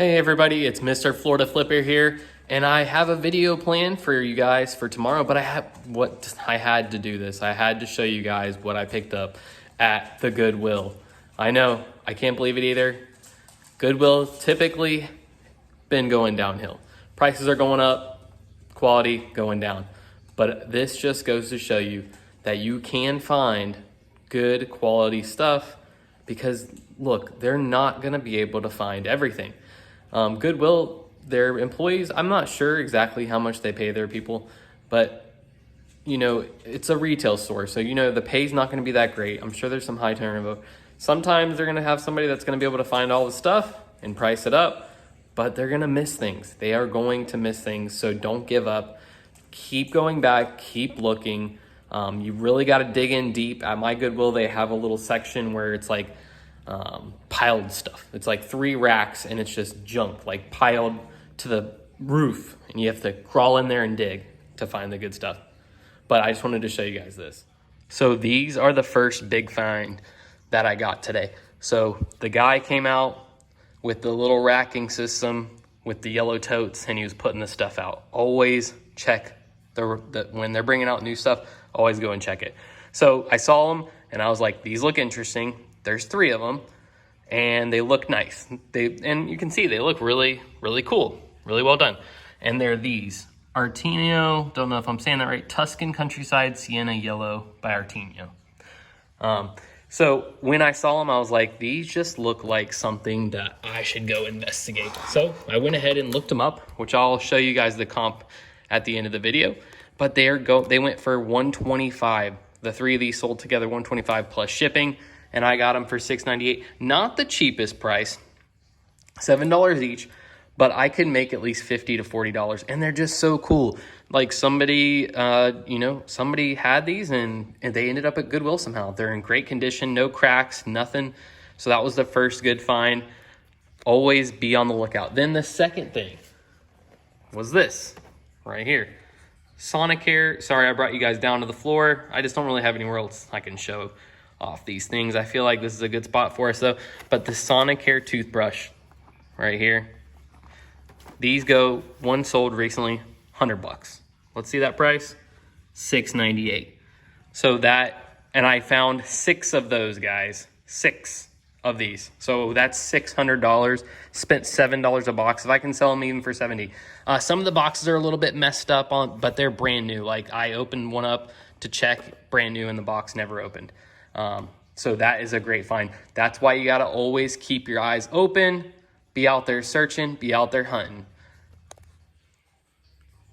Hey everybody, it's Mr. Florida Flipper here, and I have a video planned for you guys for tomorrow, but I had to do this. I had to show you guys what I picked up at the Goodwill. I know, I can't believe it either. Goodwill typically been going downhill. Prices are going up, quality going down. But this just goes to show you that you can find good quality stuff because look, they're not gonna be able to find everything. Goodwill, their employees, I'm not sure exactly how much they pay their people, but you know, it's a retail store. So, you know, the pay's not going to be that great. I'm sure there's some high turnover. Sometimes they're going to have somebody that's going to be able to find all the stuff and price it up, but they're going to miss things. They are going to miss things. So don't give up. Keep going back, keep looking. You really got to dig in deep. At my Goodwill, they have a little section where it's like, piled stuff. It's like 3 racks and it's just junk, like piled to the roof, and you have to crawl in there and dig to find the good stuff. But I just wanted to show you guys this. So these are the first big find that I got today. So the guy came out with the little racking system with the yellow totes, and he was putting the stuff out. Always check when they're bringing out new stuff, always go and check it. So I saw them and I was like, these look interesting. There's 3 of them, and they look nice. And you can see they look really, really cool, really well done. And they're these Artino, don't know if I'm saying that right, Tuscan Countryside Sienna Yellow by Artino. So when I saw them, I was like, these just look like something that I should go investigate. So I went ahead and looked them up, which I'll show you guys the comp at the end of the video. But they went for $125. The 3 of these sold together, $125 plus shipping. And I got them for $6.98. Not the cheapest price, $7 each, but I could make at least $50 to $40, and they're just so cool. Like somebody had these and they ended up at Goodwill somehow. They're in great condition, no cracks, nothing. So that was the first good find. Always be on the lookout. Then the second thing was this right here. Sonicare. Sorry, I brought you guys down to the floor. I just don't really have anywhere else I can show off these things. I feel like this is a good spot for us though. But the Sonicare toothbrush right here, these one sold recently, $100. Let's see that price, $6.98. So that, and I found 6 of those guys, 6 of these. So that's $600, spent $7 a box. If I can sell them even for $70. Some of the boxes are a little bit messed up but they're brand new. Like I opened one up to check, brand new, and the box never opened. So that is a great find. That's why you got to always keep your eyes open, be out there searching, be out there hunting.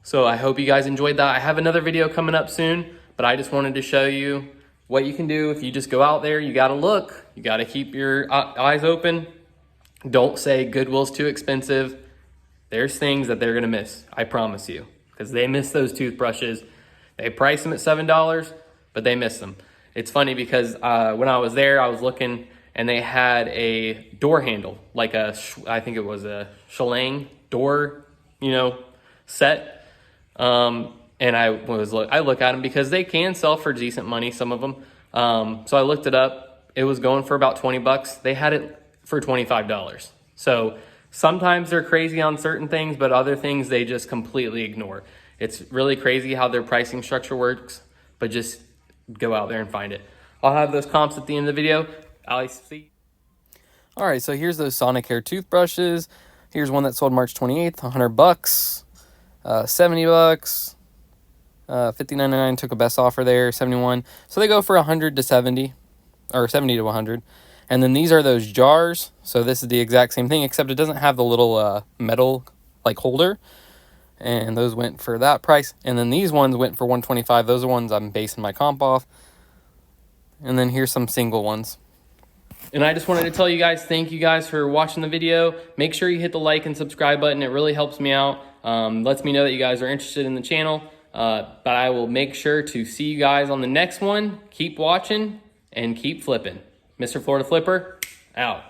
So I hope you guys enjoyed that. I have another video coming up soon, but I just wanted to show you what you can do if you just go out there. You got to look, you got to keep your eyes open. Don't say Goodwill's too expensive. There's things that they're going to miss. I promise you, because they miss those toothbrushes. They price them at $7, but they miss them. It's funny because when I was there, I was looking and they had a door handle, like I think it was a Schlang door, set. And I look at them because they can sell for decent money, some of them. So I looked it up. It was going for about $20. They had it for $25. So sometimes they're crazy on certain things, but other things they just completely ignore. It's really crazy how their pricing structure works, but just go out there and find it. I'll have those comps at the end of the video. I'll see. All right, so here's those Sonicare toothbrushes. Here's one that sold March 28th, $100, $70, $59.99 took a best offer there, $71. So they go for $100 to $70, or $70 to $100. And then these are those jars. So this is the exact same thing, except it doesn't have the little metal like holder. And those went for that price. And then these ones went for $125. Those are ones I'm basing my comp off. And then here's some single ones. And I just wanted to tell you guys, thank you guys for watching the video. Make sure you hit the like and subscribe button. It really helps me out. Lets me know that you guys are interested in the channel. But I will make sure to see you guys on the next one. Keep watching and keep flipping. Mr. Florida Flipper, out.